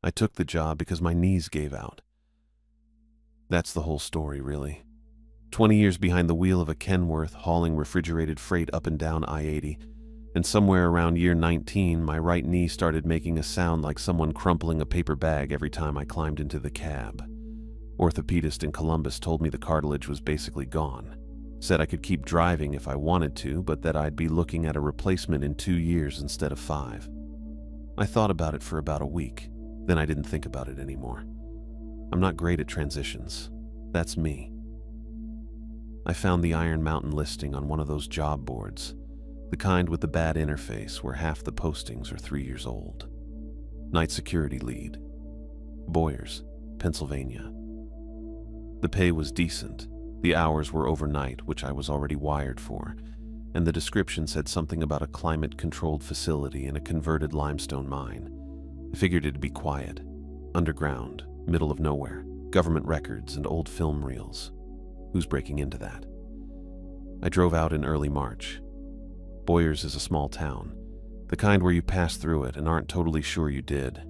I took the job because my knees gave out. That's the whole story, really. 20 years behind the wheel of a Kenworth hauling refrigerated freight up and down I-80, and somewhere around year 19, my right knee started making a sound like someone crumpling a paper bag every time I climbed into the cab. Orthopedist in Columbus told me the cartilage was basically gone. Said I could keep driving if I wanted to, but that I'd be looking at a replacement in 2 years instead of 5. I thought about it for about a week, then I didn't think about it anymore. I'm not great at transitions. That's me. I found the Iron Mountain listing on one of those job boards, the kind with the bad interface where half the postings are 3 years old. Night security lead. Boyers, Pennsylvania. The pay was decent. The hours were overnight, which I was already wired for, and the description said something about a climate-controlled facility in a converted limestone mine. I figured it'd be quiet, underground, middle of nowhere, government records and old film reels. Who's breaking into that? I drove out in early March. Boyers is a small town, the kind where you pass through it and aren't totally sure you did.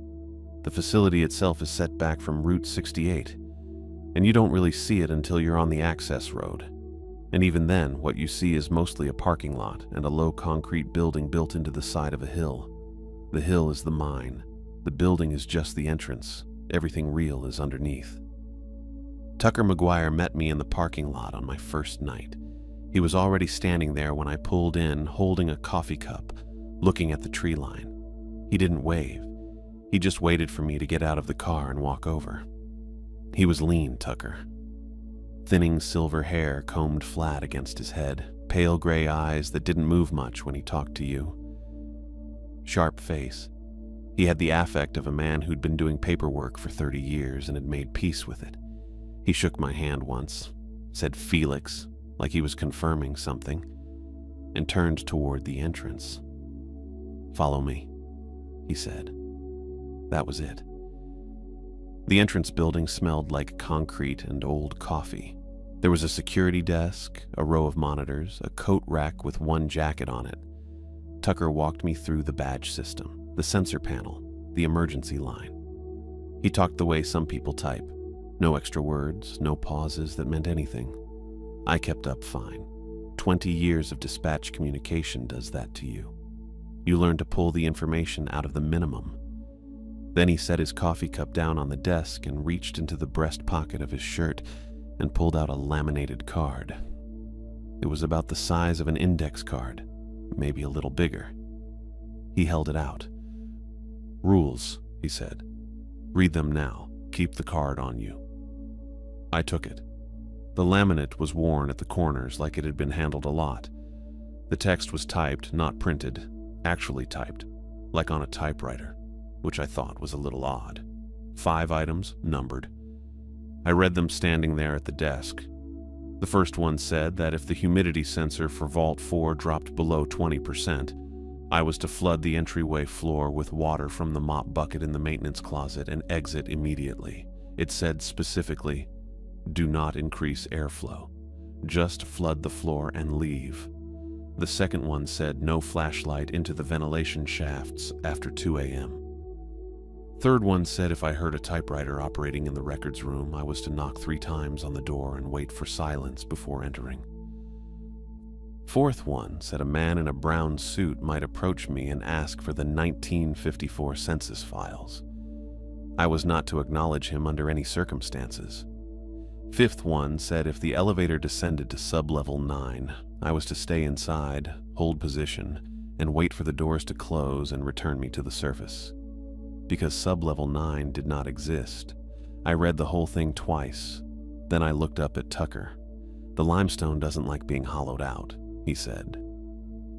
The facility itself is set back from Route 68, and you don't really see it until you're on the access road. And even then, what you see is mostly a parking lot and a low concrete building built into the side of a hill. The hill is the mine. The building is just the entrance. Everything real is underneath. Tucker McGuire met me in the parking lot on my first night. He was already standing there when I pulled in, holding a coffee cup, looking at the tree line. He didn't wave. He just waited for me to get out of the car and walk over. He was lean, Tucker. Thinning silver hair combed flat against his head, pale gray eyes that didn't move much when he talked to you. Sharp face. He had the affect of a man who'd been doing paperwork for 30 years and had made peace with it. He shook my hand once, said Felix, like he was confirming something, and turned toward the entrance. "Follow me," he said. That was it. The entrance building smelled like concrete and old coffee. There was a security desk, a row of monitors, a coat rack with one jacket on it. Tucker walked me through the badge system, the sensor panel, the emergency line. He talked the way some people type. No extra words, no pauses that meant anything. I kept up fine. 20 years of dispatch communication does that to you. You learn to pull the information out of the minimum. Then he set his coffee cup down on the desk and reached into the breast pocket of his shirt and pulled out a laminated card. It was about the size of an index card, maybe a little bigger. He held it out. "Rules," he said. "Read them now. Keep the card on you." I took it. The laminate was worn at the corners like it had been handled a lot. The text was typed, not printed, actually typed, like on a typewriter, which I thought was a little odd. 5 items, numbered. I read them standing there at the desk. The first one said that if the humidity sensor for Vault 4 dropped below 20%, I was to flood the entryway floor with water from the mop bucket in the maintenance closet and exit immediately. It said specifically, "Do not increase airflow. Just flood the floor and leave." The second one said no flashlight into the ventilation shafts after 2 a.m. Third one said if I heard a typewriter operating in the records room, I was to knock 3 times on the door and wait for silence before entering. Fourth one said a man in a brown suit might approach me and ask for the 1954 census files. I was not to acknowledge him under any circumstances. Fifth one said if the elevator descended to sub-level 9, I was to stay inside, hold position, and wait for the doors to close and return me to the surface. Because sub-level 9 did not exist, I read the whole thing twice. Then I looked up at Tucker. "The limestone doesn't like being hollowed out," he said.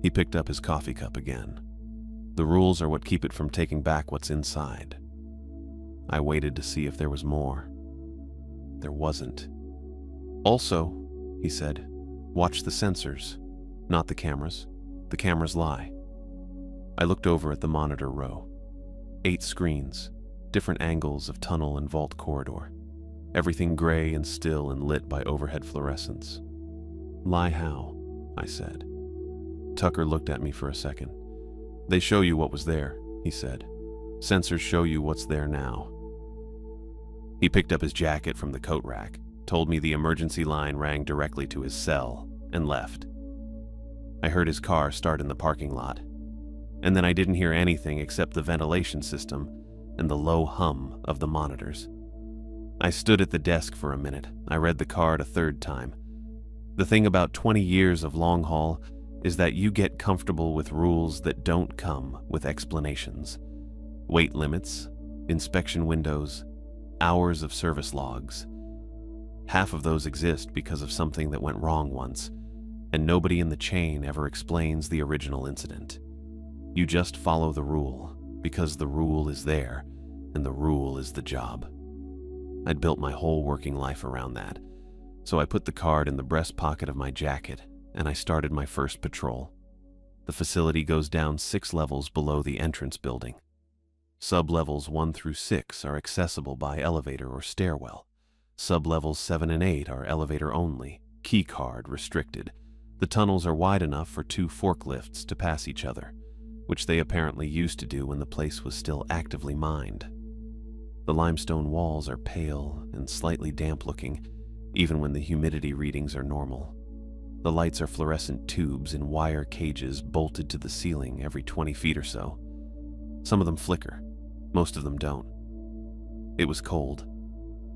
He picked up his coffee cup again. "The rules are what keep it from taking back what's inside." I waited to see if there was more. There wasn't. "Also," he said, "watch the sensors, not the cameras. The cameras lie." I looked over at the monitor row. 8 screens, different angles of tunnel and vault corridor. Everything gray and still and lit by overhead fluorescence. "Lie how?" I said. Tucker looked at me for a second. "They show you what was there," he said. Sensors show you what's there now. He picked up his jacket from the coat rack, told me the emergency line rang directly to his cell, and left. I heard his car start in the parking lot, and then I didn't hear anything except the ventilation system and the low hum of the monitors. I stood at the desk for a minute. I read the card a third time. The thing about 20 years of long haul is that you get comfortable with rules that don't come with explanations. Weight limits, inspection windows, hours of service logs. Half of those exist because of something that went wrong once, and nobody in the chain ever explains the original incident. You just follow the rule because the rule is there, and the rule is the job. I'd built my whole working life around that, so I put the card in the breast pocket of my jacket, and I started my first patrol. The facility goes down 6 levels below the entrance building. Sub-levels 1 through 6 are accessible by elevator or stairwell. Sub-levels 7 and 8 are elevator only, key card restricted. The tunnels are wide enough for 2 forklifts to pass each other, which they apparently used to do when the place was still actively mined. The limestone walls are pale and slightly damp-looking, even when the humidity readings are normal. The lights are fluorescent tubes in wire cages bolted to the ceiling every 20 feet or so. Some of them flicker, most of them don't. It was cold.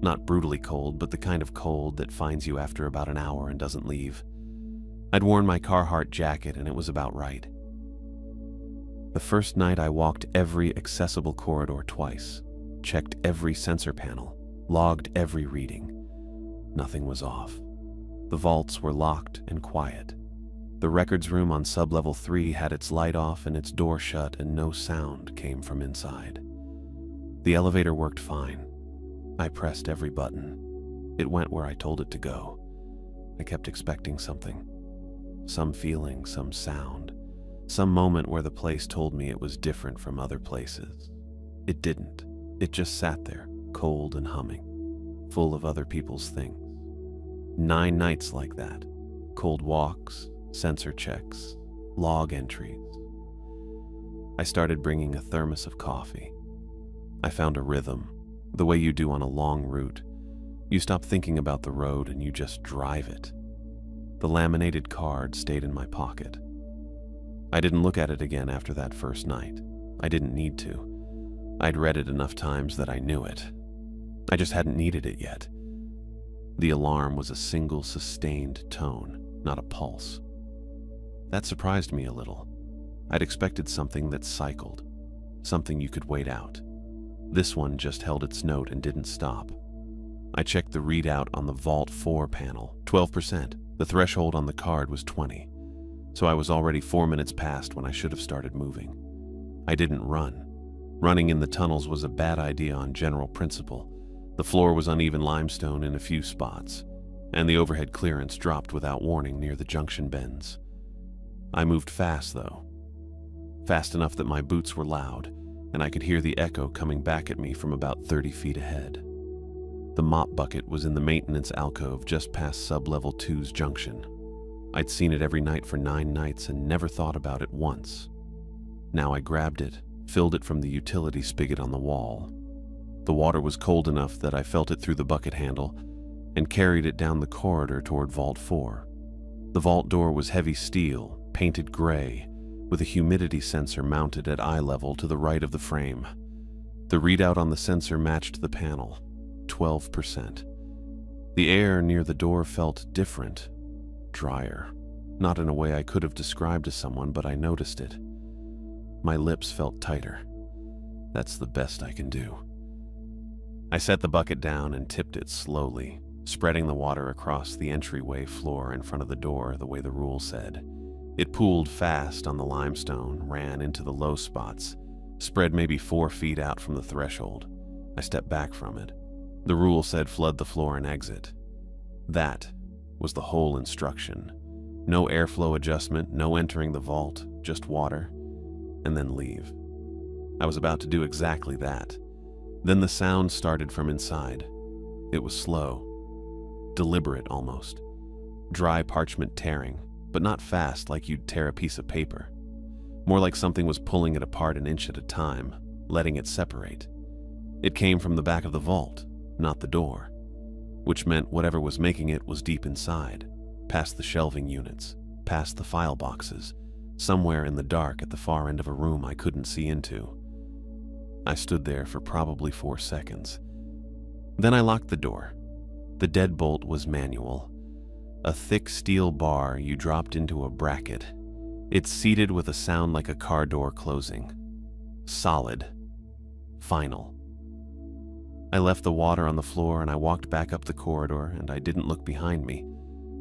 Not brutally cold, but the kind of cold that finds you after about an hour and doesn't leave. I'd worn my Carhartt jacket and it was about right. The first night I walked every accessible corridor twice, checked every sensor panel, logged every reading. Nothing was off. The vaults were locked and quiet. The records room on sub-level 3 had its light off and its door shut, and no sound came from inside. The elevator worked fine. I pressed every button. It went where I told it to go. I kept expecting something. Some feeling, some sound. Some moment where the place told me it was different from other places. It didn't. It just sat there, cold and humming, full of other people's things. 9 nights like that. Cold walks, sensor checks, log entries. I started bringing a thermos of coffee. I found a rhythm, the way you do on a long route. You stop thinking about the road and you just drive it. The laminated card stayed in my pocket. I didn't look at it again after that first night. I didn't need to. I'd read it enough times that I knew it. I just hadn't needed it yet. The alarm was a single sustained tone, not a pulse. That surprised me a little. I'd expected something that cycled, something you could wait out. This one just held its note and didn't stop. I checked the readout on the Vault 4 panel, 12%. The threshold on the card was 20, so I was already 4 minutes past when I should have started moving. I didn't run. Running in the tunnels was a bad idea on general principle. The floor was uneven limestone in a few spots, and the overhead clearance dropped without warning near the junction bends. I moved fast, though. Fast enough that my boots were loud, and I could hear the echo coming back at me from about 30 feet ahead. The mop bucket was in the maintenance alcove just past sub-level 2's junction. I'd seen it every night for 9 nights and never thought about it once. Now I grabbed it, filled it from the utility spigot on the wall. The water was cold enough that I felt it through the bucket handle and carried it down the corridor toward Vault 4. The vault door was heavy steel, painted gray, with a humidity sensor mounted at eye level to the right of the frame. The readout on the sensor matched the panel, 12%. The air near the door felt different, drier. Not in a way I could have described to someone, but I noticed it. My lips felt tighter. That's the best I can do. I set the bucket down and tipped it slowly, spreading the water across the entryway floor in front of the door the way the rule said. It pooled fast on the limestone, ran into the low spots, spread maybe 4 feet out from the threshold. I stepped back from it. The rule said flood the floor and exit. That was the whole instruction. No airflow adjustment, no entering the vault, just water, and then leave. I was about to do exactly that. Then the sound started from inside. It was slow, deliberate almost. Dry parchment tearing, but not fast like you'd tear a piece of paper. More like something was pulling it apart an inch at a time, letting it separate. It came from the back of the vault, not the door, which meant whatever was making it was deep inside, past the shelving units, past the file boxes, somewhere in the dark at the far end of a room I couldn't see into. I stood there for probably 4 seconds. Then I locked the door. The deadbolt was manual. A thick steel bar you dropped into a bracket. It seated with a sound like a car door closing. Solid. Final. I left the water on the floor and I walked back up the corridor, and I didn't look behind me.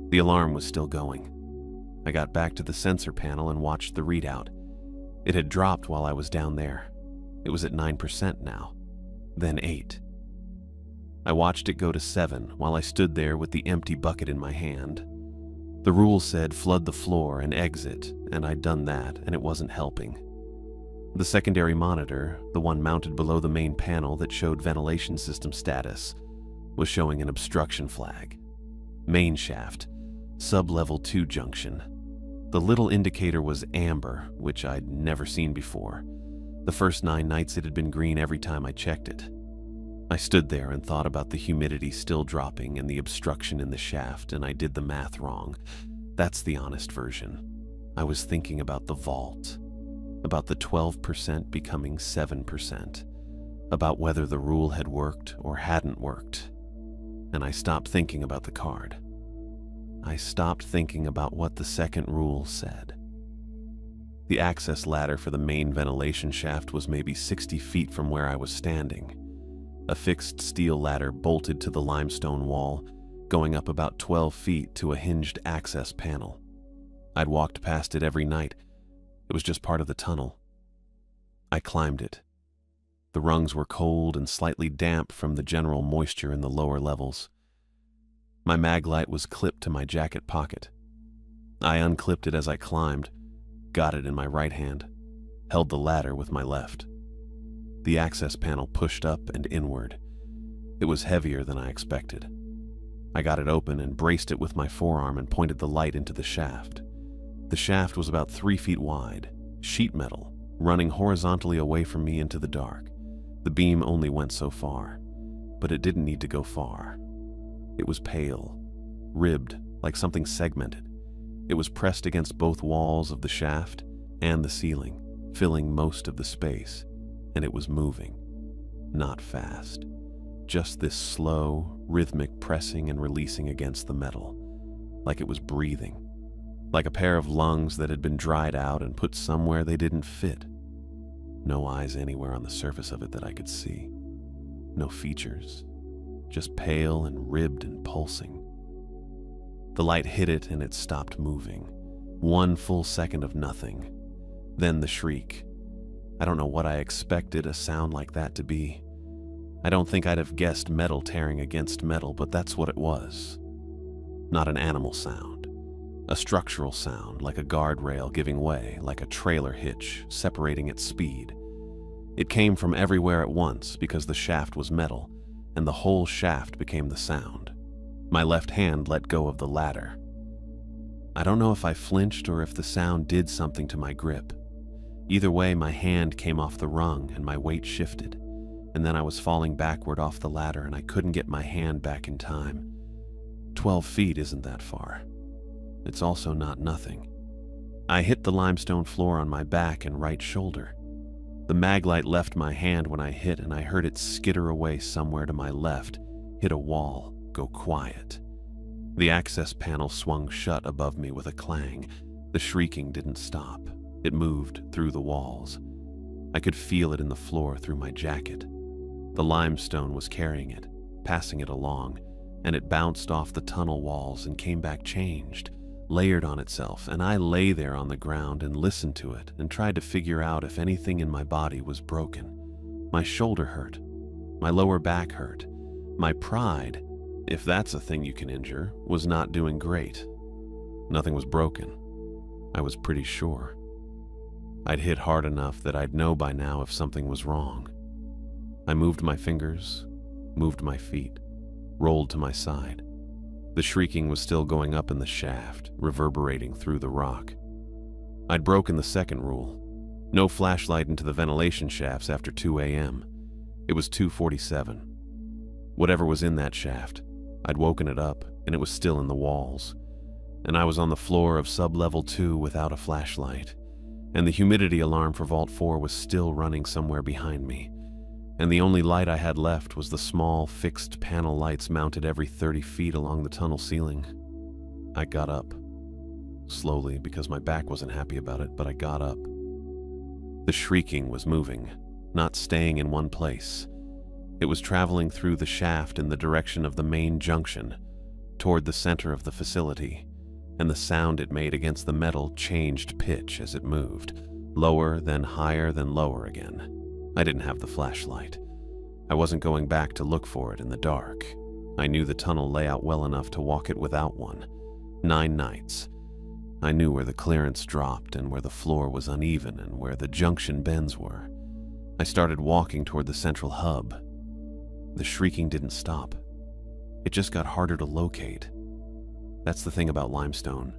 The alarm was still going. I got back to the sensor panel and watched the readout. It had dropped while I was down there. It was at 9% now, then 8. I watched it go to 7 while I stood there with the empty bucket in my hand. The rule said flood the floor and exit, and I'd done that, and it wasn't helping. The secondary monitor, the one mounted below the main panel that showed ventilation system status, was showing an obstruction flag. Main shaft, sub-level 2 junction. The little indicator was amber, which I'd never seen before. The first 9 nights it had been green every time I checked it. I stood there and thought about the humidity still dropping and the obstruction in the shaft, and I did the math wrong. That's the honest version. I was thinking about the vault. About the 12% becoming 7%, about whether the rule had worked or hadn't worked. And I stopped thinking about the card. I stopped thinking about what the second rule said. The access ladder for the main ventilation shaft was maybe 60 feet from where I was standing. A fixed steel ladder bolted to the limestone wall, going up about 12 feet to a hinged access panel. I'd walked past it every night. It was just part of the tunnel. I climbed it. The rungs were cold and slightly damp from the general moisture in the lower levels. My mag light was clipped to my jacket pocket. I unclipped it as I climbed, got it in my right hand, held the ladder with my left. The access panel pushed up and inward. It was heavier than I expected. I got it open and braced it with my forearm and pointed the light into the shaft. The shaft was about 3 feet wide, sheet metal, running horizontally away from me into the dark. The beam only went so far, but it didn't need to go far. It was pale, ribbed, like something segmented. It was pressed against both walls of the shaft and the ceiling, filling most of the space, and it was moving. Not fast. Just this slow, rhythmic pressing and releasing against the metal, like it was breathing. Like a pair of lungs that had been dried out and put somewhere they didn't fit. No eyes anywhere on the surface of it that I could see. No features. Just pale and ribbed and pulsing. The light hit it and it stopped moving. 1 full second of nothing. Then the shriek. I don't know what I expected a sound like that to be. I don't think I'd have guessed metal tearing against metal, but that's what it was. Not an animal sound. A structural sound, like a guardrail giving way, like a trailer hitch separating its speed. It came from everywhere at once because the shaft was metal, and the whole shaft became the sound. My left hand let go of the ladder. I don't know if I flinched or if the sound did something to my grip. Either way, my hand came off the rung and my weight shifted, and then I was falling backward off the ladder and I couldn't get my hand back in time. 12 feet isn't that far. It's also not nothing. I hit the limestone floor on my back and right shoulder. The mag light left my hand when I hit, and I heard it skitter away somewhere to my left, hit a wall, go quiet. The access panel swung shut above me with a clang. The shrieking didn't stop. It moved through the walls. I could feel it in the floor through my jacket. The limestone was carrying it, passing it along, and it bounced off the tunnel walls and came back changed, layered on itself, and I lay there on the ground and listened to it and tried to figure out if anything in my body was broken. My shoulder hurt. My lower back hurt. My pride, if that's a thing you can injure, was not doing great. Nothing was broken. I was pretty sure. I'd hit hard enough that I'd know by now if something was wrong. I moved my fingers, moved my feet, rolled to my side. The shrieking was still going up in the shaft, reverberating through the rock. I'd broken the second rule. No flashlight into the ventilation shafts after 2 a.m. It was 2:47. Whatever was in that shaft, I'd woken it up, and it was still in the walls. And I was on the floor of sub-level 2 without a flashlight. And the humidity alarm for Vault 4 was still running somewhere behind me. And the only light I had left was the small, fixed panel lights mounted every 30 feet along the tunnel ceiling. I got up. Slowly, because my back wasn't happy about it, but I got up. The shrieking was moving, not staying in one place. It was traveling through the shaft in the direction of the main junction, toward the center of the facility, and the sound it made against the metal changed pitch as it moved, lower, then higher, then lower again. I didn't have the flashlight. I wasn't going back to look for it in the dark. I knew the tunnel layout well enough to walk it without one. 9 nights. I knew where the clearance dropped and where the floor was uneven and where the junction bends were. I started walking toward the central hub. The shrieking didn't stop. It just got harder to locate. That's the thing about limestone.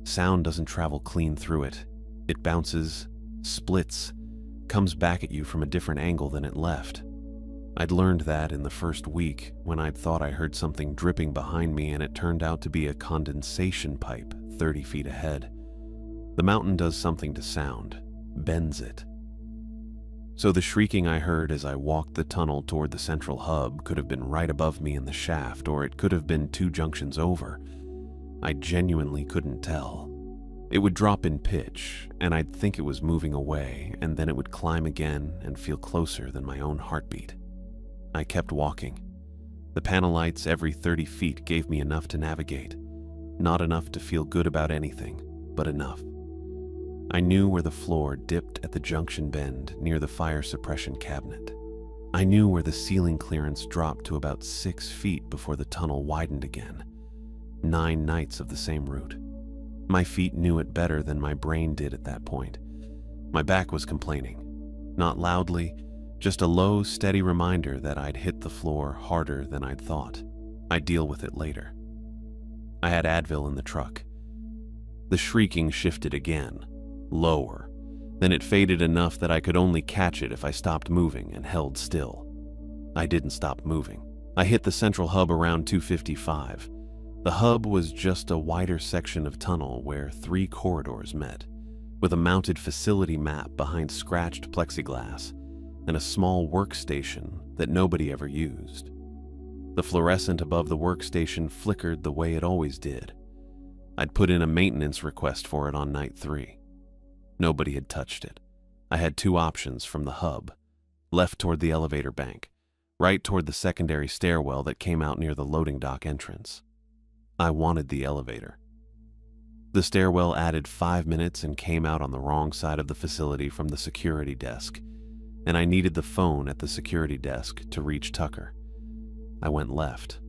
Sound doesn't travel clean through it. It bounces, splits, comes back at you from a different angle than it left. I'd learned that in the first week when I'd thought I heard something dripping behind me, and it turned out to be a condensation pipe 30 feet ahead. The mountain does something to sound, bends it. So the shrieking I heard as I walked the tunnel toward the central hub could have been right above me in the shaft, or it could have been 2 junctions over. I genuinely couldn't tell. It would drop in pitch, and I'd think it was moving away, and then it would climb again and feel closer than my own heartbeat. I kept walking. The panel lights every 30 feet gave me enough to navigate. Not enough to feel good about anything, but enough. I knew where the floor dipped at the junction bend near the fire suppression cabinet. I knew where the ceiling clearance dropped to about 6 feet before the tunnel widened again. 9 nights of the same route. My feet knew it better than my brain did at that point. My back was complaining. Not loudly, just a low, steady reminder that I'd hit the floor harder than I'd thought. I'd deal with it later. I had Advil in the truck. The shrieking shifted again, lower. Then it faded enough that I could only catch it if I stopped moving and held still. I didn't stop moving. I hit the central hub around 2:55. The hub was just a wider section of tunnel where 3 corridors met, with a mounted facility map behind scratched plexiglass and a small workstation that nobody ever used. The fluorescent above the workstation flickered the way it always did. I'd put in a maintenance request for it on night 3. Nobody had touched it. I had 2 options from the hub: left toward the elevator bank, right toward the secondary stairwell that came out near the loading dock entrance. I wanted the elevator. The stairwell added 5 minutes and came out on the wrong side of the facility from the security desk, and I needed the phone at the security desk to reach Tucker. I went left.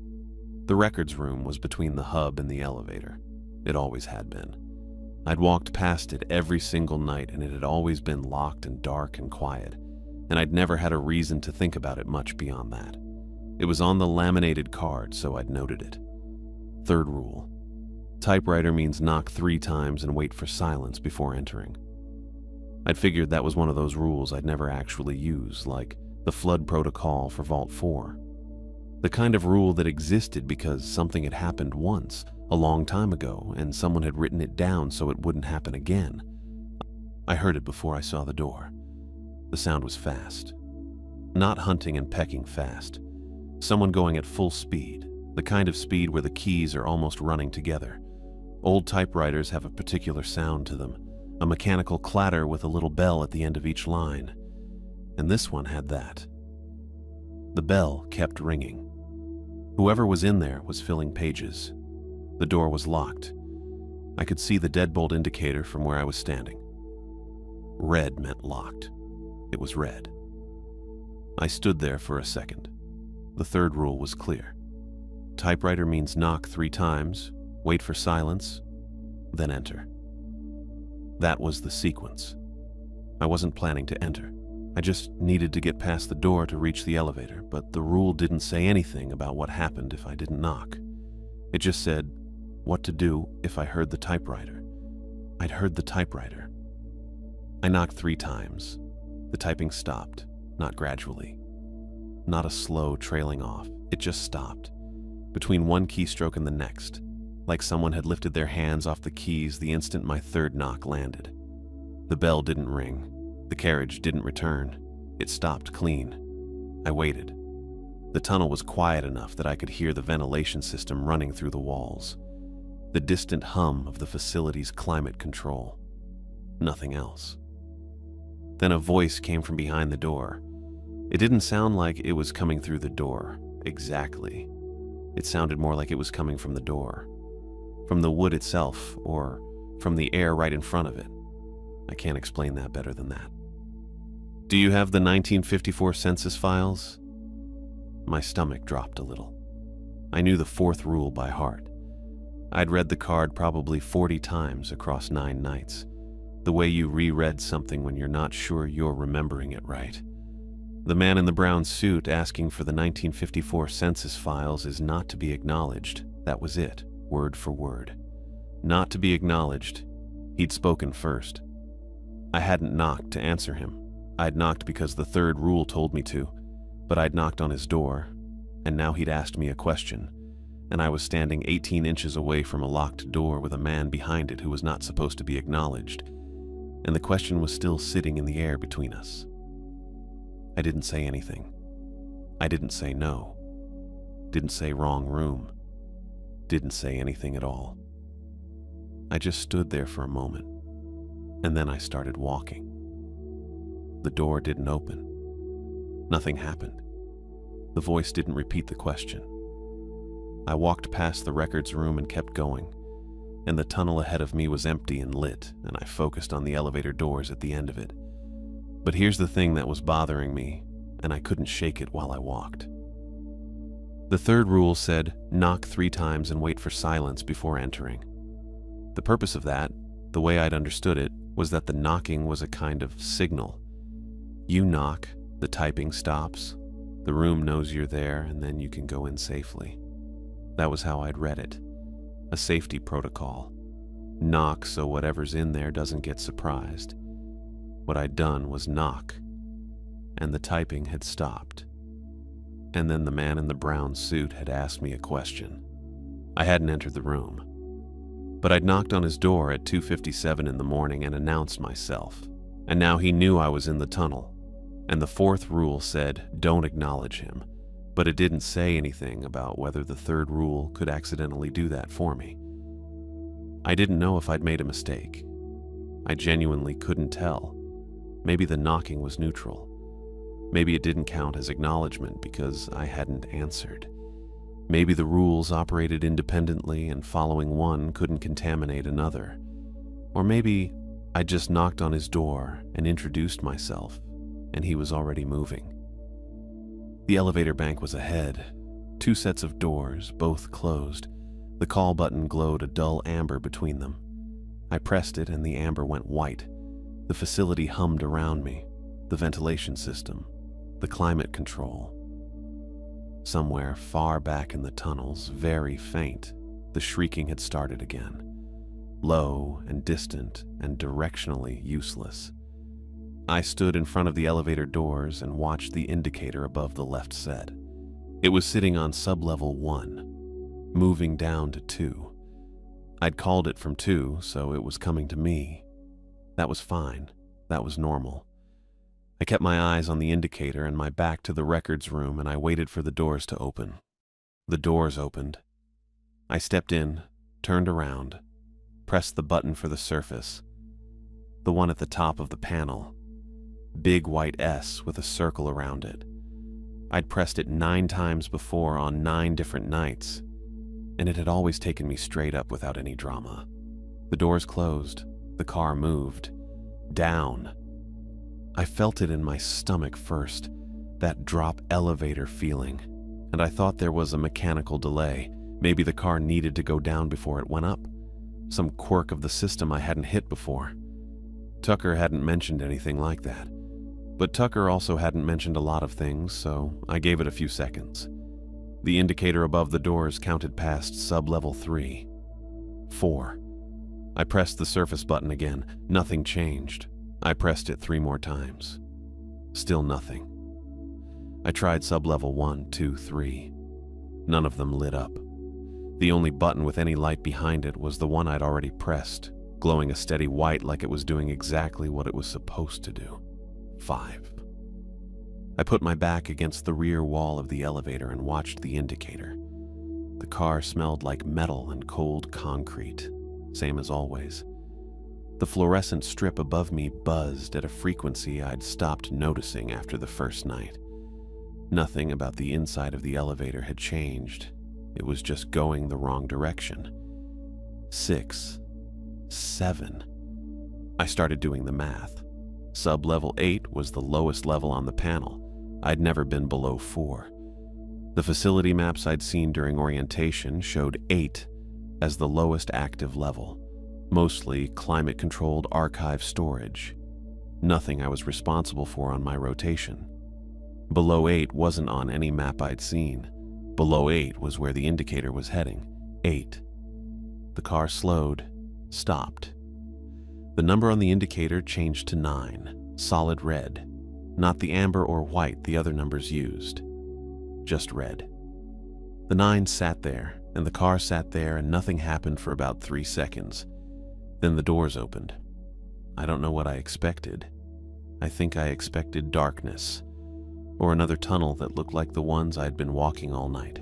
The records room was between the hub and the elevator. It always had been. I'd walked past it every single night, and it had always been locked and dark and quiet, and I'd never had a reason to think about it much beyond that. It was on the laminated card, so I'd noted it. 3rd rule. Typewriter means knock 3 times and wait for silence before entering. I'd figured that was one of those rules I'd never actually use, like the flood protocol for Vault 4. The kind of rule that existed because something had happened once, a long time ago, and someone had written it down so it wouldn't happen again. I heard it before I saw the door. The sound was fast. Not hunting and pecking fast. Someone going at full speed, the kind of speed where the keys are almost running together. Old typewriters have a particular sound to them, a mechanical clatter with a little bell at the end of each line. And this one had that. The bell kept ringing. Whoever was in there was filling pages. The door was locked. I could see the deadbolt indicator from where I was standing. Red meant locked. It was red. I stood there for a second. The 3rd rule was clear. Typewriter means knock 3 times, wait for silence, then enter. That was the sequence. I wasn't planning to enter. I just needed to get past the door to reach the elevator, but the rule didn't say anything about what happened if I didn't knock. It just said what to do if I heard the typewriter. I'd heard the typewriter. I knocked 3 times. The typing stopped, not gradually. Not a slow trailing off, it just stopped. Between one keystroke and the next, like someone had lifted their hands off the keys the instant my third knock landed. The bell didn't ring. The carriage didn't return. It stopped clean. I waited. The tunnel was quiet enough that I could hear the ventilation system running through the walls, the distant hum of the facility's climate control. Nothing else. Then a voice came from behind the door. It didn't sound like it was coming through the door, exactly. It sounded more like it was coming from the door, from the wood itself, or from the air right in front of it. I can't explain that better than that. Do you have the 1954 census files? My stomach dropped a little. I knew the 4th rule by heart. I'd read the card probably 40 times across 9 nights, the way you reread something when you're not sure you're remembering it right. The man in the brown suit asking for the 1954 census files is not to be acknowledged. That was it, word for word. Not to be acknowledged. He'd spoken first. I hadn't knocked to answer him. I'd knocked because the 3rd rule told me to, but I'd knocked on his door, and now he'd asked me a question, and I was standing 18 inches away from a locked door with a man behind it who was not supposed to be acknowledged, and the question was still sitting in the air between us. I didn't say anything. I didn't say no. Didn't say wrong room. Didn't say anything at all. I just stood there for a moment, and then I started walking. The door didn't open. Nothing happened. The voice didn't repeat the question. I walked past the records room and kept going, and the tunnel ahead of me was empty and lit, and I focused on the elevator doors at the end of it. But here's the thing that was bothering me, and I couldn't shake it while I walked. The 3rd rule said, knock 3 times and wait for silence before entering. The purpose of that, the way I'd understood it, was that the knocking was a kind of signal. You knock, the typing stops, the room knows you're there, and then you can go in safely. That was how I'd read it. A safety protocol. Knock so whatever's in there doesn't get surprised. What I'd done was knock, and the typing had stopped. And then the man in the brown suit had asked me a question. I hadn't entered the room, but I'd knocked on his door at 2:57 in the morning and announced myself, and now he knew I was in the tunnel. And the 4th rule said, don't acknowledge him, but it didn't say anything about whether the 3rd rule could accidentally do that for me. I didn't know if I'd made a mistake. I genuinely couldn't tell. Maybe the knocking was neutral. Maybe it didn't count as acknowledgement because I hadn't answered. Maybe the rules operated independently and following one couldn't contaminate another. Or maybe I just knocked on his door and introduced myself, and he was already moving. The elevator bank was ahead. 2 sets of doors, both closed. The call button glowed a dull amber between them. I pressed it and the amber went white. The facility hummed around me. The ventilation system. The climate control. Somewhere far back in the tunnels, very faint, the shrieking had started again. Low and distant and directionally useless. I stood in front of the elevator doors and watched the indicator above the left set. It was sitting on sublevel 1, moving down to 2. I'd called it from 2, so it was coming to me. That was fine. That was normal. I kept my eyes on the indicator and my back to the records room, and I waited for the doors to open. The doors opened. I stepped in, turned around, pressed the button for the surface. The one at the top of the panel. Big white S with a circle around it. I'd pressed it 9 times before on 9 different nights, and it had always taken me straight up without any drama. The doors closed. The car moved. Down. I felt it in my stomach first, that drop elevator feeling, and I thought there was a mechanical delay. Maybe the car needed to go down before it went up. Some quirk of the system I hadn't hit before. Tucker hadn't mentioned anything like that. But Tucker also hadn't mentioned a lot of things, so I gave it a few seconds. The indicator above the doors counted past sub-level 3. 4. I pressed the surface button again. Nothing changed. I pressed it 3 more times. Still nothing. I tried sub-level 1, 2, 3. None of them lit up. The only button with any light behind it was the one I'd already pressed, glowing a steady white like it was doing exactly what it was supposed to do. 5. I put my back against the rear wall of the elevator and watched the indicator. The car smelled like metal and cold concrete, same as always. The fluorescent strip above me buzzed at a frequency I'd stopped noticing after the first night. Nothing about the inside of the elevator had changed. It was just going the wrong direction. 6, 7. I started doing the math. Sub-level 8 was the lowest level on the panel. I'd never been below 4. The facility maps I'd seen during orientation showed 8 as the lowest active level, mostly climate-controlled archive storage. Nothing I was responsible for on my rotation. Below 8 wasn't on any map I'd seen. Below 8 was where the indicator was heading. 8. The car slowed, stopped. The number on the indicator changed to 9, solid red, not the amber or white the other numbers used. Just red. The 9 sat there, and the car sat there, and nothing happened for about 3 seconds. Then the doors opened. I don't know what I expected. I think I expected darkness, or another tunnel that looked like the ones I'd been walking all night.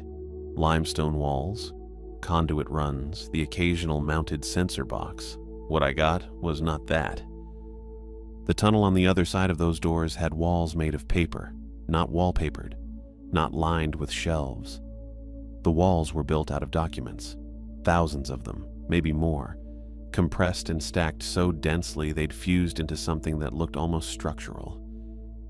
Limestone walls, conduit runs, the occasional mounted sensor box. What I got was not that. The tunnel on the other side of those doors had walls made of paper, not wallpapered, not lined with shelves. The walls were built out of documents, thousands of them, maybe more, compressed and stacked so densely they'd fused into something that looked almost structural.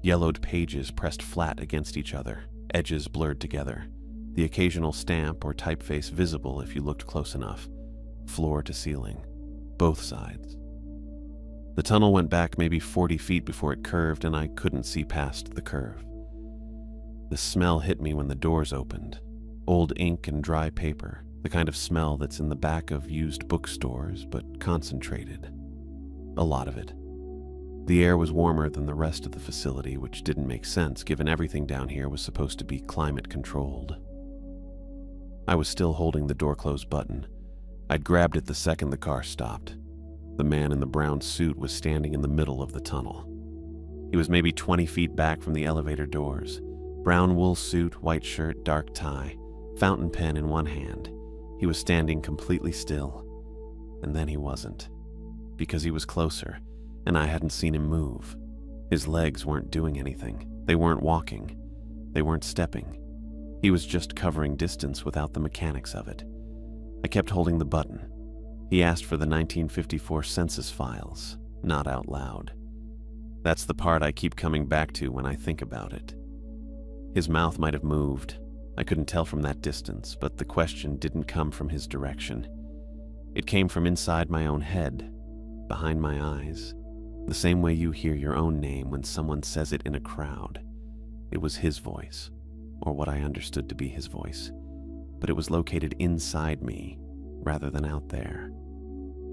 Yellowed pages pressed flat against each other, edges blurred together, the occasional stamp or typeface visible if you looked close enough, floor to ceiling, both sides. The tunnel went back maybe 40 feet before it curved, and I couldn't see past the curve. The smell hit me when the doors opened. Old ink and dry paper, the kind of smell that's in the back of used bookstores, but concentrated. A lot of it. The air was warmer than the rest of the facility, which didn't make sense given everything down here was supposed to be climate-controlled. I was still holding the door close button. I'd grabbed it the second the car stopped. The man in the brown suit was standing in the middle of the tunnel. He was maybe 20 feet back from the elevator doors. Brown wool suit, white shirt, dark tie, fountain pen in one hand. He was standing completely still. And then he wasn't. Because he was closer, and I hadn't seen him move. His legs weren't doing anything. They weren't walking. They weren't stepping. He was just covering distance without the mechanics of it. I kept holding the button. He asked for the 1954 census files, not out loud. That's the part I keep coming back to when I think about it. His mouth might have moved. I couldn't tell from that distance, but the question didn't come from his direction. It came from inside my own head, behind my eyes, the same way you hear your own name when someone says it in a crowd. It was his voice, or what I understood to be his voice, but it was located inside me rather than out there.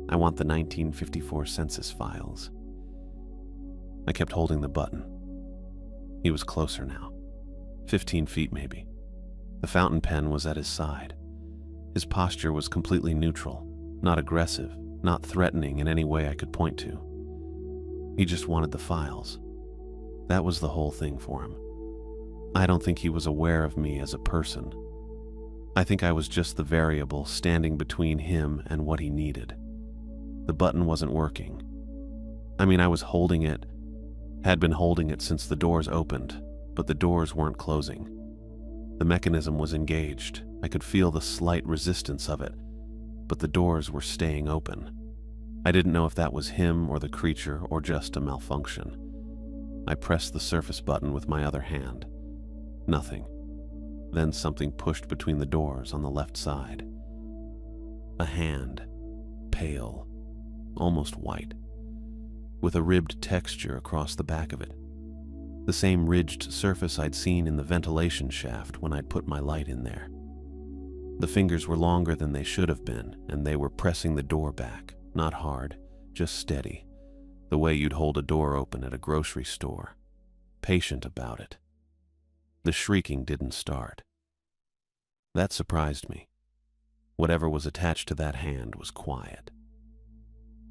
I want the 1954 census files. I kept holding the button. He was closer now. 15 feet maybe. The fountain pen was at his side. His posture was completely neutral, not aggressive, not threatening in any way I could point to. He just wanted the files. That was the whole thing for him. I don't think he was aware of me as a person. I think I was just the variable standing between him and what he needed. The button wasn't working. I mean, I was holding it, had been holding it since the doors opened, but the doors weren't closing. The mechanism was engaged. I could feel the slight resistance of it, but the doors were staying open. I didn't know if that was him or the creature or just a malfunction. I pressed the surface button with my other hand. Nothing. Then something pushed between the doors on the left side. A hand, pale, almost white, with a ribbed texture across the back of it. The same ridged surface I'd seen in the ventilation shaft when I'd put my light in there. The fingers were longer than they should have been, and they were pressing the door back, not hard, just steady, The way you'd hold a door open at a grocery store, patient about it. The shrieking didn't start. That surprised me. Whatever was attached to that hand was quiet.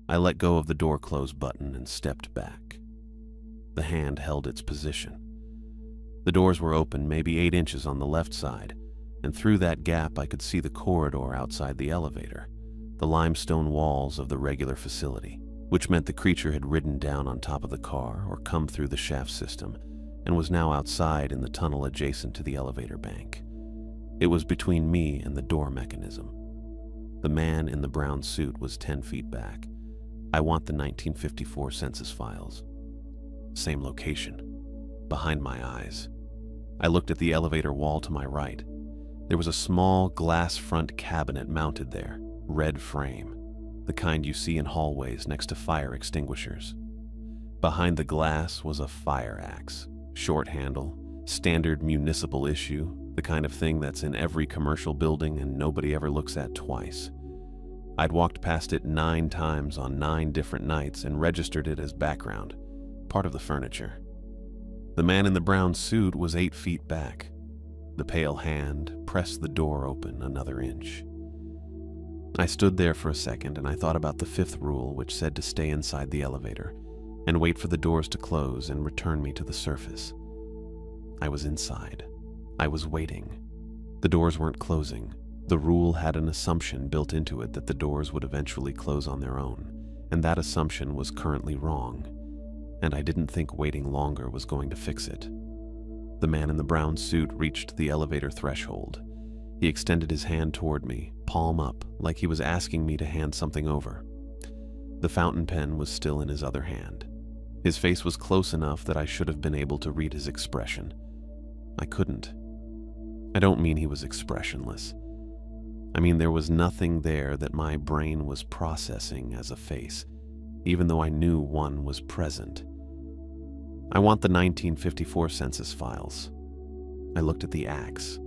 I let go of the door close button and stepped back. The hand held its position. The doors were open maybe 8 inches on the left side, and through that gap I could see the corridor outside the elevator, the limestone walls of the regular facility, which meant the creature had ridden down on top of the car or come through the shaft system and was now outside in the tunnel adjacent to the elevator bank. It was between me and the door mechanism. The man in the brown suit was 10 feet back. I want the 1954 census files. Same location. Behind my eyes. I looked at the elevator wall to my right. There was a small glass front cabinet mounted there, red frame, the kind you see in hallways next to fire extinguishers. Behind the glass was a fire axe, short handle, standard municipal issue, the kind of thing that's in every commercial building and nobody ever looks at twice. I'd walked past it 9 times on 9 different nights and registered it as background, part of the furniture. The man in the brown suit was 8 feet back. The pale hand pressed the door open another inch. I stood there for a second and I thought about the 5th rule, which said to stay inside the elevator and wait for the doors to close and return me to the surface. I was inside. I was waiting. The doors weren't closing. The rule had an assumption built into it that the doors would eventually close on their own, and that assumption was currently wrong, and I didn't think waiting longer was going to fix it. The man in the brown suit reached the elevator threshold. He extended his hand toward me, palm up, like he was asking me to hand something over. The fountain pen was still in his other hand. His face was close enough that I should have been able to read his expression. I couldn't. I don't mean he was expressionless. I mean there was nothing there that my brain was processing as a face, even though I knew one was present. I want the 1954 census files. I looked at the axe.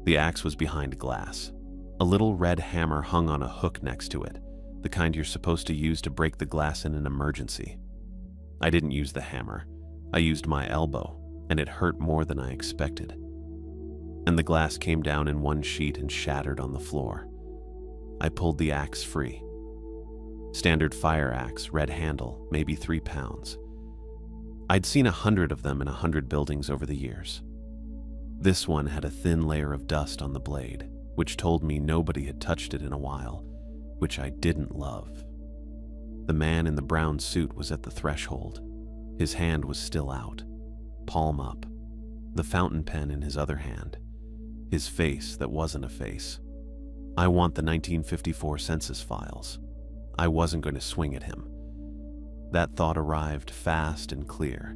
The axe was behind glass. A little red hammer hung on a hook next to it, the kind you're supposed to use to break the glass in an emergency. I didn't use the hammer. I used my elbow, and it hurt more than I expected. And the glass came down in one sheet and shattered on the floor. I pulled the axe free. Standard fire axe, red handle, maybe 3 pounds. I'd seen 100 of them in 100 buildings over the years. This one had a thin layer of dust on the blade, which told me nobody had touched it in a while, which I didn't love. The man in the brown suit was at the threshold. His hand was still out, palm up, the fountain pen in his other hand. His face that wasn't a face. I want the 1954 census files. I wasn't going to swing at him. That thought arrived fast and clear,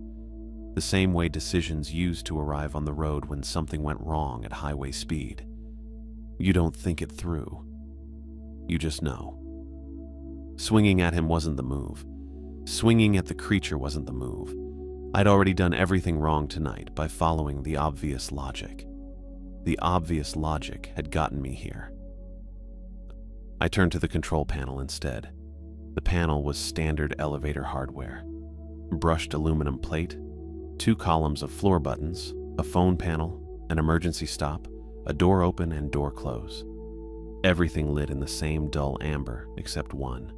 the same way decisions used to arrive on the road when something went wrong at highway speed. You don't think it through. You just know. Swinging at him wasn't the move. Swinging at the creature wasn't the move. I'd already done everything wrong tonight by following the obvious logic. The obvious logic had gotten me here. I turned to the control panel instead. The panel was standard elevator hardware. Brushed aluminum plate, 2 columns of floor buttons, a phone panel, an emergency stop, a door open and door close. Everything lit in the same dull amber except one.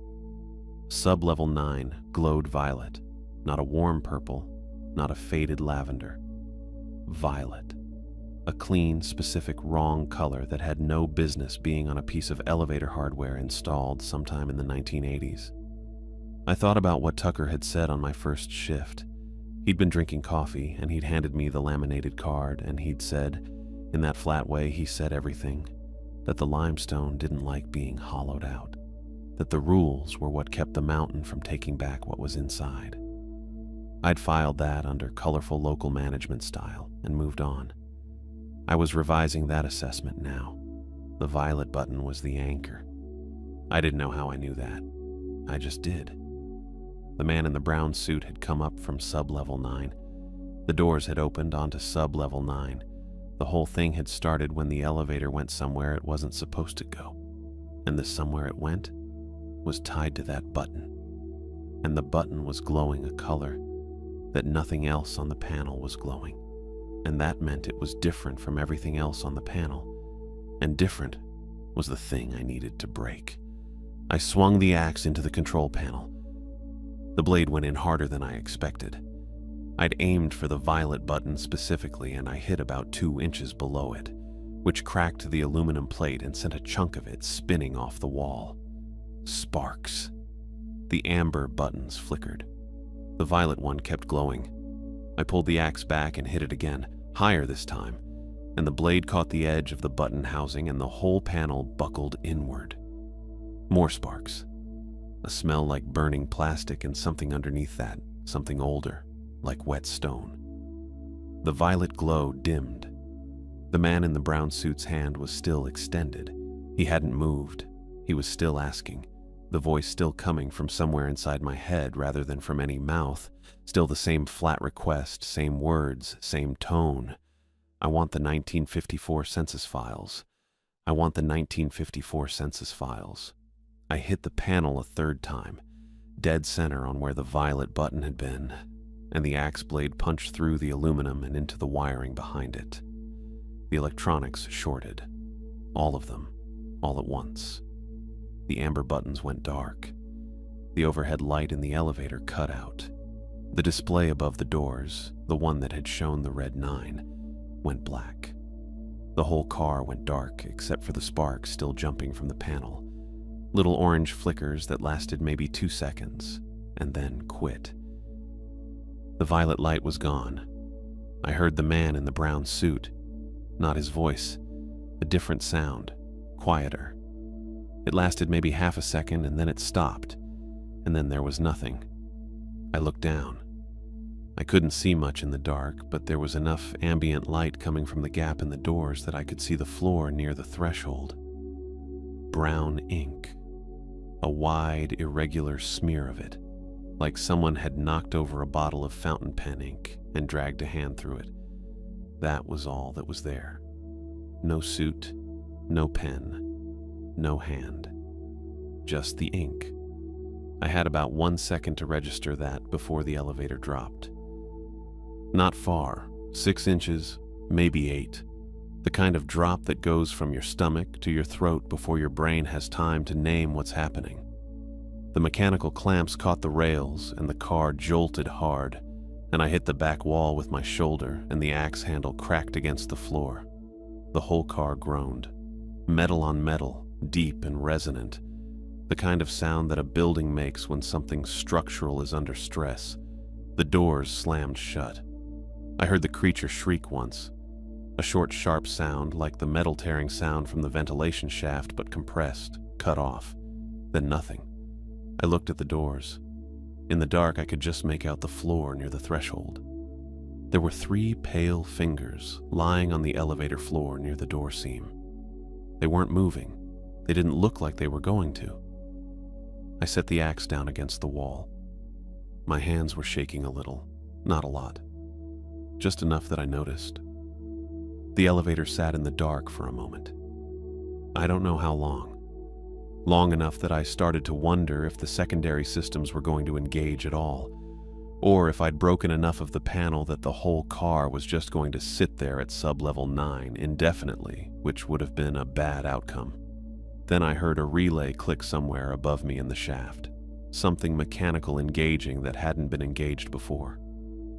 Sub-level 9 glowed violet, not a warm purple, not a faded lavender. Violet. A clean, specific, wrong color that had no business being on a piece of elevator hardware installed sometime in the 1980s. I thought about what Tucker had said on my first shift. He'd been drinking coffee, and he'd handed me the laminated card, and he'd said, in that flat way he said everything, that the limestone didn't like being hollowed out, that the rules were what kept the mountain from taking back what was inside. I'd filed that under colorful local management style and moved on. I was revising that assessment now. The violet button was the anchor. I didn't know how I knew that. I just did. The man in the brown suit had come up from sub-level 9. The doors had opened onto sub-level 9. The whole thing had started when the elevator went somewhere it wasn't supposed to go. And the somewhere it went was tied to that button. and the button was glowing a color that nothing else on the panel was glowing. And that meant it was different from everything else on the panel. And different was the thing I needed to break. I swung the axe into the control panel. The blade went in harder than I expected. I'd aimed for the violet button specifically, and I hit about 2 inches below it, which cracked the aluminum plate and sent a chunk of it spinning off the wall. Sparks. The amber buttons flickered. The violet one kept glowing. I pulled the axe back and hit it again, higher this time, and the blade caught the edge of the button housing and the whole panel buckled inward. More sparks. A smell like burning plastic and something underneath that, something older, like wet stone. The violet glow dimmed. The man in the brown suit's hand was still extended. He hadn't moved. He was still asking, the voice still coming from somewhere inside my head rather than from any mouth, still the same flat request, same words, same tone. I want the 1954 census files. I want the 1954 census files. I hit the panel a third time, dead center on where the violet button had been, and the axe blade punched through the aluminum and into the wiring behind it. The electronics shorted. All of them, all at once. The amber buttons went dark. The overhead light in the elevator cut out. The display above the doors, the one that had shown the red 9, went black. The whole car went dark except for the sparks still jumping from the panel. Little orange flickers that lasted maybe 2 seconds, and then quit. The violet light was gone. I heard the man in the brown suit. Not his voice. A different sound, quieter. It lasted maybe half a second and then it stopped, and then there was nothing. I looked down. I couldn't see much in the dark, but there was enough ambient light coming from the gap in the doors that I could see the floor near the threshold. Brown ink. A wide, irregular smear of it, like someone had knocked over a bottle of fountain pen ink and dragged a hand through it. That was all that was there. No suit, no pen, no hand. Just the ink. I had about 1 second to register that before the elevator dropped. Not far, 6 inches, maybe 8. The kind of drop that goes from your stomach to your throat before your brain has time to name what's happening. The mechanical clamps caught the rails and the car jolted hard, and I hit the back wall with my shoulder and the axe handle cracked against the floor. The whole car groaned. Metal on metal, deep and resonant. The kind of sound that a building makes when something structural is under stress. The doors slammed shut. I heard the creature shriek once. A short, sharp sound like the metal tearing sound from the ventilation shaft, but compressed, cut off. Then nothing. I looked at the doors. In the dark, I could just make out the floor near the threshold. There were 3 pale fingers lying on the elevator floor near the door seam. They weren't moving. They didn't look like they were going to. I set the axe down against the wall. My hands were shaking a little, not a lot. Just enough that I noticed. The elevator sat in the dark for a moment. I don't know how long. Long enough that I started to wonder if the secondary systems were going to engage at all, or if I'd broken enough of the panel that the whole car was just going to sit there at sub-level 9 indefinitely, which would have been a bad outcome. Then I heard a relay click somewhere above me in the shaft, something mechanical engaging that hadn't been engaged before.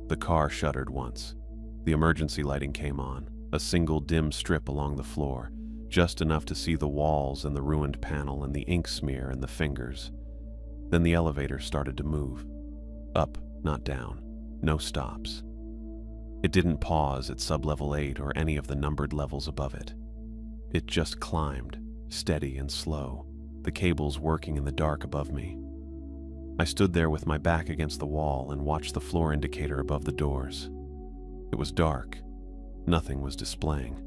The car shuddered once. The emergency lighting came on, a single dim strip along the floor, just enough to see the walls and the ruined panel and the ink smear and the fingers. Then the elevator started to move. Up, not down. No stops. It didn't pause at sub-level 8 or any of the numbered levels above it. It just climbed, steady and slow, the cables working in the dark above me. I stood there with my back against the wall and watched the floor indicator above the doors. It was dark. Nothing was displaying.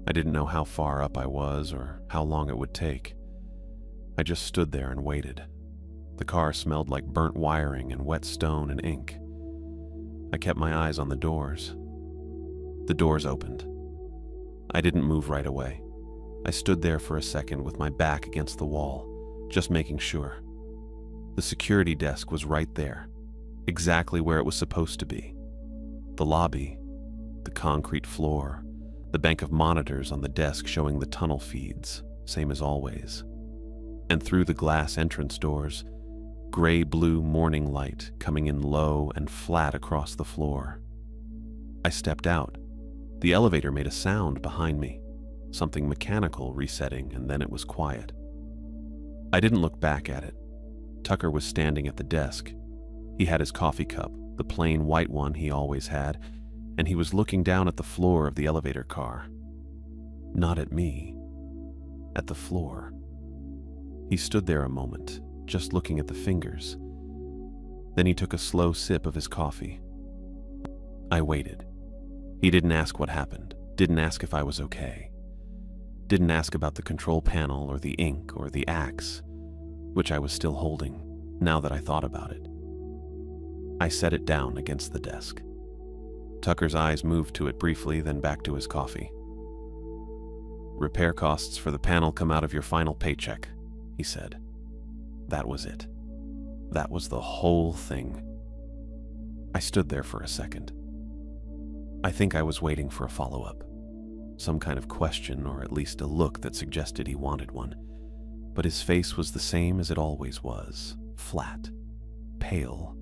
I didn't know how far up I was or how long it would take. I just stood there and waited. The car smelled like burnt wiring and wet stone and ink. I kept my eyes on the doors. The doors opened. I didn't move right away. I stood there for a second with my back against the wall, just making sure. The security desk was right there, exactly where it was supposed to be. The lobby, the concrete floor, the bank of monitors on the desk showing the tunnel feeds, same as always. And through the glass entrance doors, gray-blue morning light coming in low and flat across the floor. I stepped out. The elevator made a sound behind me, something mechanical resetting, and then it was quiet. I didn't look back at it. Tucker was standing at the desk. He had his coffee cup, the plain white one he always had, and he was looking down at the floor of the elevator car. Not at me, at the floor. He stood there a moment, just looking at the fingers. Then he took a slow sip of his coffee. I waited. He didn't ask what happened, didn't ask if I was okay. Didn't ask about the control panel or the ink or the axe, which I was still holding, now that I thought about it. I set it down against the desk. Tucker's eyes moved to it briefly, then back to his coffee. "Repair costs for the panel come out of your final paycheck," he said. That was it. That was the whole thing. I stood there for a second. I think I was waiting for a follow-up. Some kind of question, or at least a look that suggested he wanted one. But his face was the same as it always was, flat, pale,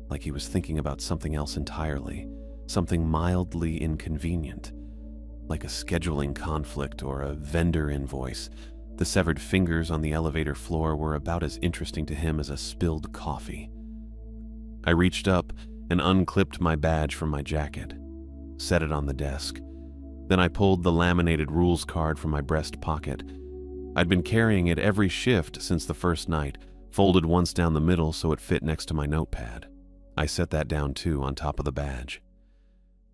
like he was thinking about something else entirely, something mildly inconvenient, like a scheduling conflict or a vendor invoice. The severed fingers on the elevator floor were about as interesting to him as a spilled coffee. I reached up and unclipped my badge from my jacket, set it on the desk. Then I pulled the laminated rules card from my breast pocket. I'd been carrying it every shift since the first night, folded once down the middle so it fit next to my notepad. I set that down too, on top of the badge.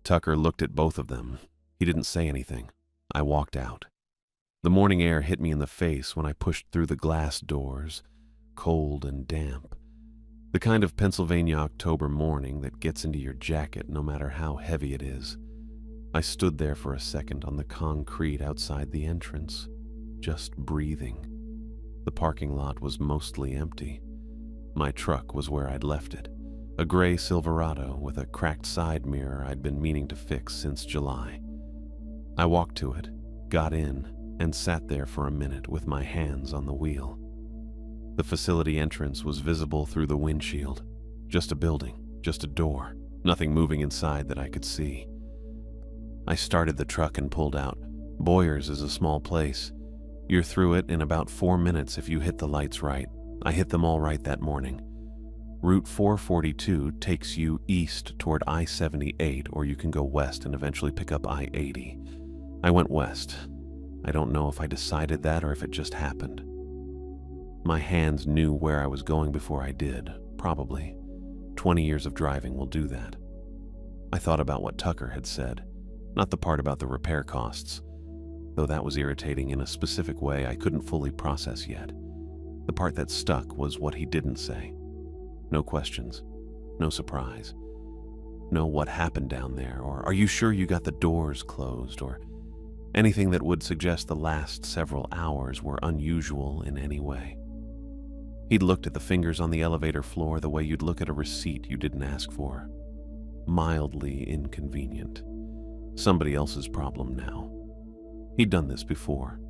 Tucker looked at both of them. He didn't say anything. I walked out. The morning air hit me in the face when I pushed through the glass doors, cold and damp. The kind of Pennsylvania October morning that gets into your jacket no matter how heavy it is. I stood there for a second on the concrete outside the entrance, just breathing. The parking lot was mostly empty. My truck was where I'd left it, a gray Silverado with a cracked side mirror I'd been meaning to fix since July. I walked to it, got in, and sat there for a minute with my hands on the wheel. The facility entrance was visible through the windshield. Just a building, just a door, nothing moving inside that I could see. I started the truck and pulled out. Boyer's is a small place. You're through it in about 4 minutes if you hit the lights right. I hit them all right that morning. Route 442 takes you east toward I-78, or you can go west and eventually pick up I-80. I went west. I don't know if I decided that or if it just happened. My hands knew where I was going before I did, probably. 20 years of driving will do that. I thought about what Tucker had said, not the part about the repair costs, though that was irritating in a specific way I couldn't fully process yet. The part that stuck was what he didn't say. No questions, no surprise, no what happened down there, or are you sure you got the doors closed, or anything that would suggest the last several hours were unusual in any way. He'd looked at the fingers on the elevator floor the way you'd look at a receipt you didn't ask for. Mildly inconvenient. Somebody else's problem now. He'd done this before.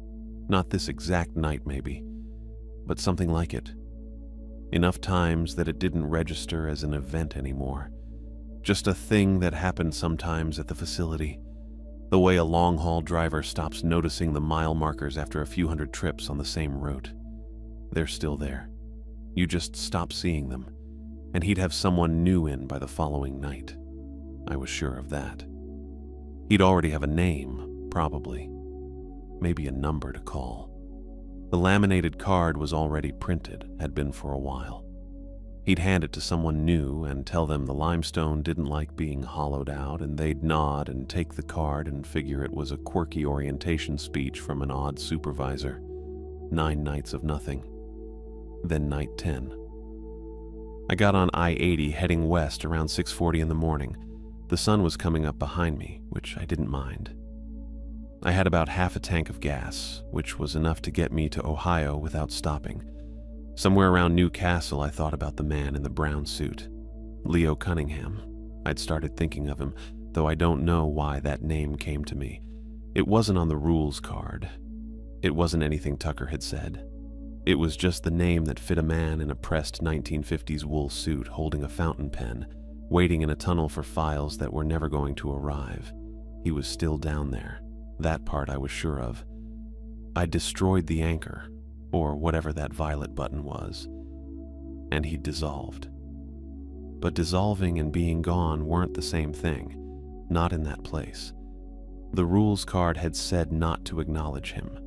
Not this exact night maybe, but something like it. Enough times that it didn't register as an event anymore. Just a thing that happened sometimes at the facility. The way a long-haul driver stops noticing the mile markers after a few hundred trips on the same route. They're still there. You just stop seeing them, and he'd have someone new in by the following night. I was sure of that. He'd already have a name, probably. Maybe a number to call. The laminated card was already printed, had been for a while. He'd hand it to someone new and tell them the limestone didn't like being hollowed out, and they'd nod and take the card and figure it was a quirky orientation speech from an odd supervisor. 9 nights of nothing. Then night 10. I got on I-80 heading west around 6:40 in the morning. The sun was coming up behind me, which I didn't mind. I had about half a tank of gas, which was enough to get me to Ohio without stopping. Somewhere around Newcastle, I thought about the man in the brown suit. Leo Cunningham. I'd started thinking of him, though I don't know why that name came to me. It wasn't on the rules card. It wasn't anything Tucker had said. It was just the name that fit a man in a pressed 1950s wool suit holding a fountain pen, waiting in a tunnel for files that were never going to arrive. He was still down there. That part I was sure of. I destroyed the anchor, or whatever that violet button was, and he dissolved. But dissolving and being gone weren't the same thing, not in that place. The rules card had said not to acknowledge him,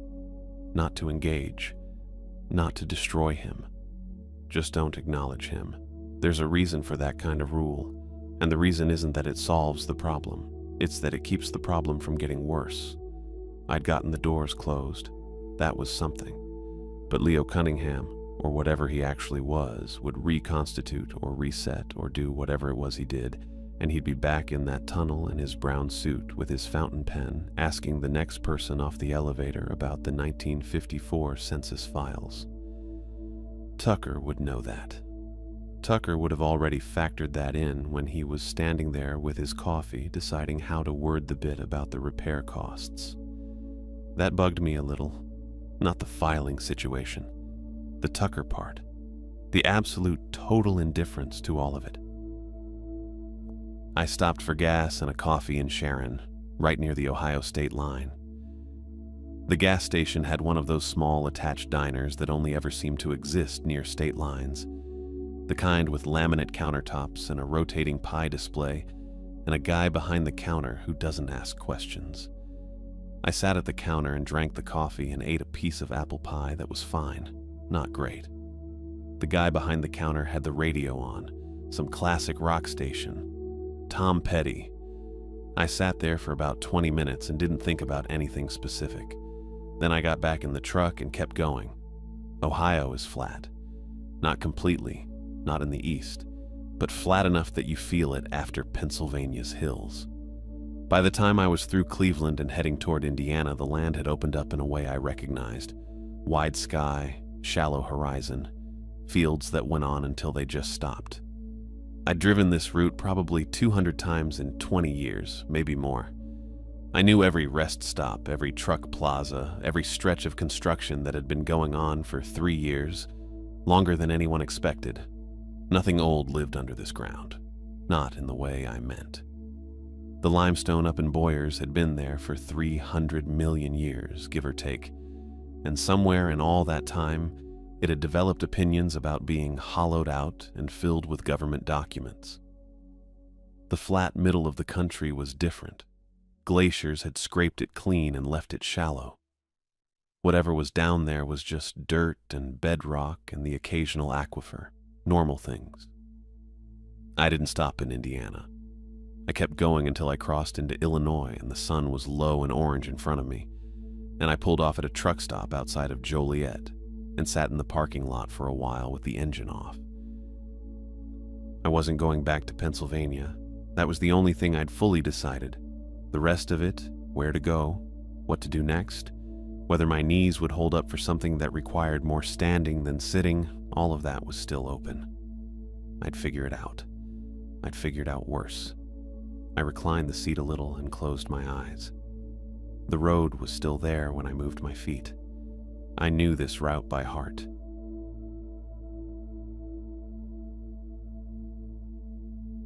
not to engage, not to destroy him. Just don't acknowledge him. There's a reason for that kind of rule, and the reason isn't that it solves the problem. It's that it keeps the problem from getting worse. I'd gotten the doors closed. That was something. But Leo Cunningham, or whatever he actually was, would reconstitute or reset or do whatever it was he did, and he'd be back in that tunnel in his brown suit with his fountain pen, asking the next person off the elevator about the 1954 census files. Tucker would know that. Tucker would have already factored that in when he was standing there with his coffee deciding how to word the bit about the repair costs. That bugged me a little. Not the filing situation. The Tucker part. The absolute total indifference to all of it. I stopped for gas and a coffee in Sharon, right near the Ohio state line. The gas station had one of those small attached diners that only ever seem to exist near state lines. The kind with laminate countertops and a rotating pie display, and a guy behind the counter who doesn't ask questions. I sat at the counter and drank the coffee and ate a piece of apple pie that was fine, not great. The guy behind the counter had the radio on, some classic rock station. Tom Petty. I sat there for about 20 minutes and didn't think about anything specific. Then I got back in the truck and kept going. Ohio is flat. Not completely, not in the east, but flat enough that you feel it after Pennsylvania's hills. By the time I was through Cleveland and heading toward Indiana, the land had opened up in a way I recognized. Wide sky, shallow horizon, fields that went on until they just stopped. I'd driven this route probably 200 times in 20 years, maybe more. I knew every rest stop, every truck plaza, every stretch of construction that had been going on for 3 years, longer than anyone expected. Nothing old lived under this ground, not in the way I meant. The limestone up in Boyers had been there for 300 million years, give or take, and somewhere in all that time, it had developed opinions about being hollowed out and filled with government documents. The flat middle of the country was different. Glaciers had scraped it clean and left it shallow. Whatever was down there was just dirt and bedrock and the occasional aquifer, normal things. I didn't stop in Indiana. I kept going until I crossed into Illinois and the sun was low and orange in front of me, and I pulled off at a truck stop outside of Joliet and sat in the parking lot for a while with the engine off. I wasn't going back to Pennsylvania. That was the only thing I'd fully decided. The rest of it, where to go, what to do next, whether my knees would hold up for something that required more standing than sitting, all of that was still open. I'd figure it out. I'd figure it out worse. I reclined the seat a little and closed my eyes. The road was still there when I moved my feet. I knew this route by heart.